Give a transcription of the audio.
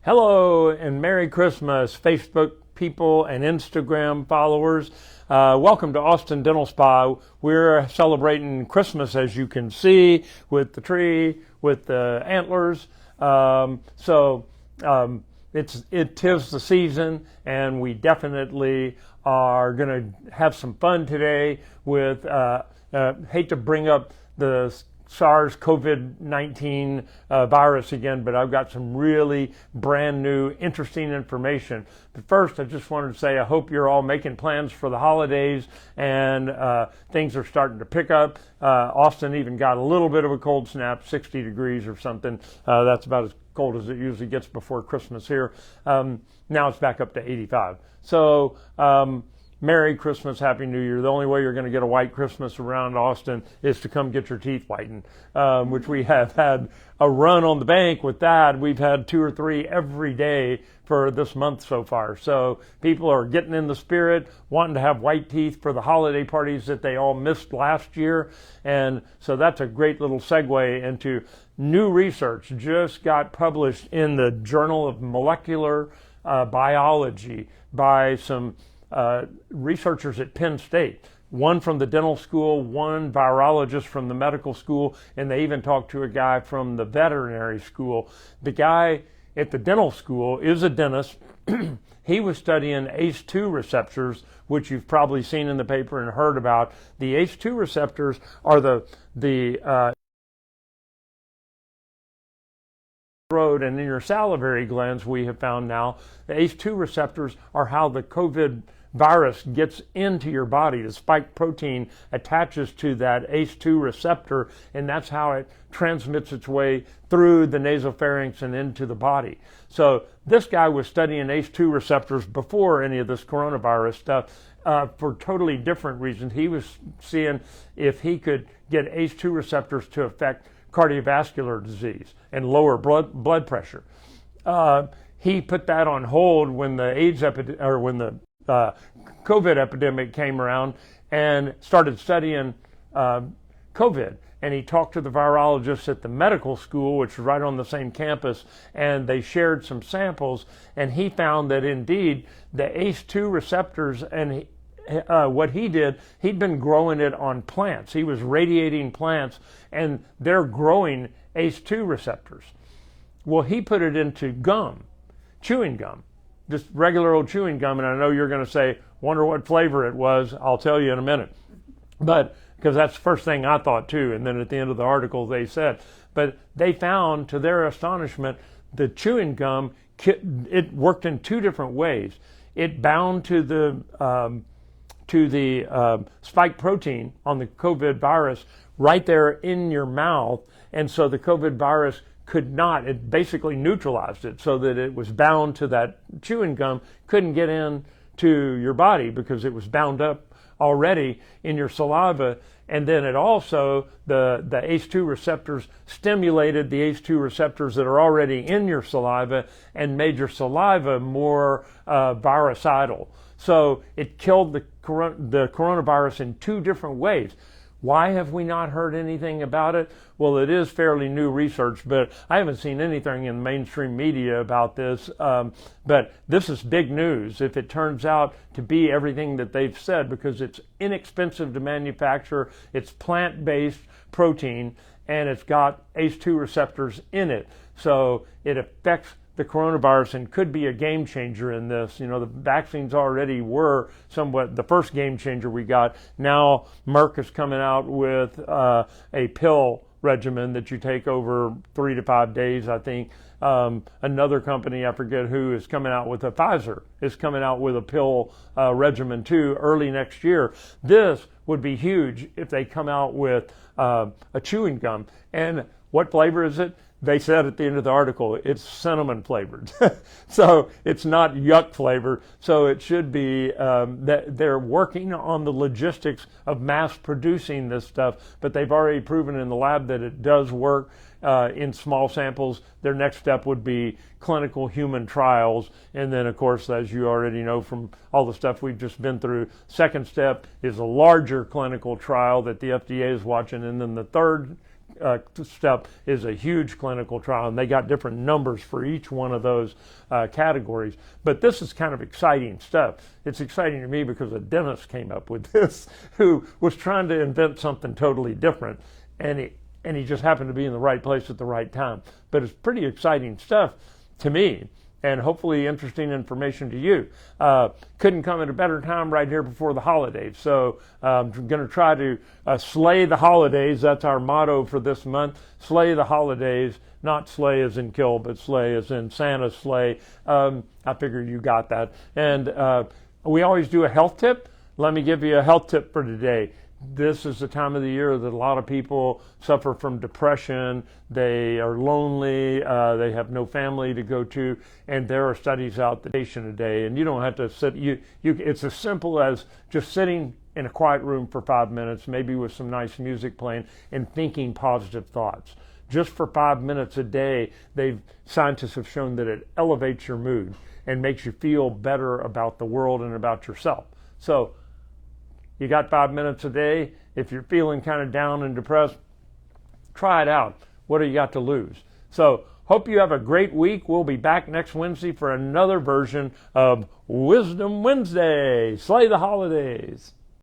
Hello and Merry Christmas, Facebook people and Instagram followers. Welcome to Austin Dental Spa. We're celebrating Christmas, as you can see, with the tree, with the antlers. It is the season, and we definitely are going to have some fun today with, hate to bring up the SARS-CoV-19 virus again, but I've got some really brand new, interesting information. But first, I just wanted to say I hope you're all making plans for the holidays and things are starting to pick up. Austin even got a little bit of a cold snap, 60 degrees or something. That's about as cold as it usually gets before Christmas here. Now it's back up to 85. So, Merry Christmas, Happy New Year. The only way you're going to get a white Christmas around Austin is to come get your teeth whitened, which we have had a run on the bank with that. We've had 2 or 3 every day for this month so far. So people are getting in the spirit, wanting to have white teeth for the holiday parties that they all missed last year. And so that's a great little segue into new research just got published in the Journal of Molecular Biology by some researchers at Penn State, one from the dental school, one virologist from the medical school, and they even talked to a guy from the veterinary school. The guy at the dental school is a dentist. He was studying ACE2 receptors, which you've probably seen in the paper and heard about. The ACE2 receptors are the throat and in your salivary glands. We have found now the ACE2 receptors are how the COVID virus gets into your body. The spike protein attaches to that ACE2 receptor, and that's how it transmits its way through the nasopharynx and into the body. So this guy was studying ACE2 receptors before any of this coronavirus stuff for totally different reasons. He was seeing if he could get ACE2 receptors to affect cardiovascular disease and lower blood pressure. He put that on hold when the COVID epidemic came around and started studying COVID. And he talked to the virologists at the medical school, which is right on the same campus, and they shared some samples. And he found that indeed the ACE2 receptors, and what he did, he'd been growing it on plants. He was radiating plants, and they're growing ACE2 receptors. Well, he put it into gum, chewing gum, just regular old chewing gum. And I know you're going to say, wonder what flavor it was. I'll tell you in a minute. But because that's the first thing I thought too. And then at the end of the article, they said, but they found, to their astonishment, the chewing gum, it worked in 2 different ways. It bound to the spike protein on the COVID virus right there in your mouth. And so the COVID virus could not, it basically neutralized it so that it was bound to that chewing gum, couldn't get in to your body because it was bound up already in your saliva. And then it also, the ACE2 receptors stimulated the ACE2 receptors that are already in your saliva and made your saliva more virucidal. So it killed the coronavirus in 2 different ways. Why have we not heard anything about it? Well, it is fairly new research, but I haven't seen anything in mainstream media about this. But this is big news if it turns out to be everything that they've said, because it's inexpensive to manufacture, it's plant-based protein, and it's got ACE2 receptors in it. So it affects the coronavirus and could be a game changer in this. You know, the vaccines already were somewhat the first game changer we got. Now Merck is coming out with a pill regimen that you take over 3 to 5 days, I think. Another company, I forget who, is coming out with Pfizer is coming out with a pill regimen too early next year. This would be huge if they come out with a chewing gum. And what flavor is it? They said at the end of the article, it's cinnamon flavored. So it's not yuck flavor. So it should be that they're working on the logistics of mass producing this stuff, but they've already proven in the lab that it does work in small samples. Their next step would be clinical human trials. And then, of course, as you already know from all the stuff we've just been through, second step is a larger clinical trial that the FDA is watching. And then the third step is a huge clinical trial, and they got different numbers for each one of those categories. But this is kind of exciting stuff. It's exciting to me because a dentist came up with this who was trying to invent something totally different, and he just happened to be in the right place at the right time. But it's pretty exciting stuff to me, and hopefully interesting information to you. Couldn't come at a better time right here before the holidays. So I'm going to try to slay the holidays. That's our motto for this month. Slay the holidays, not slay as in kill, but slay as in Santa's sleigh. I figure you got that. And we always do a health tip. Let me give you a health tip for today. This is the time of the year that a lot of people suffer from depression. They are lonely. They have no family to go to, and there are studies out that patient a day. And you don't have to sit. It's as simple as just sitting in a quiet room for 5 minutes, maybe with some nice music playing, and thinking positive thoughts. Just for 5 minutes a day, scientists have shown that it elevates your mood and makes you feel better about the world and about yourself. So you got 5 minutes a day. If you're feeling kind of down and depressed, try it out. What do you got to lose? So hope you have a great week. We'll be back next Wednesday for another version of Wisdom Wednesday. Slay the holidays.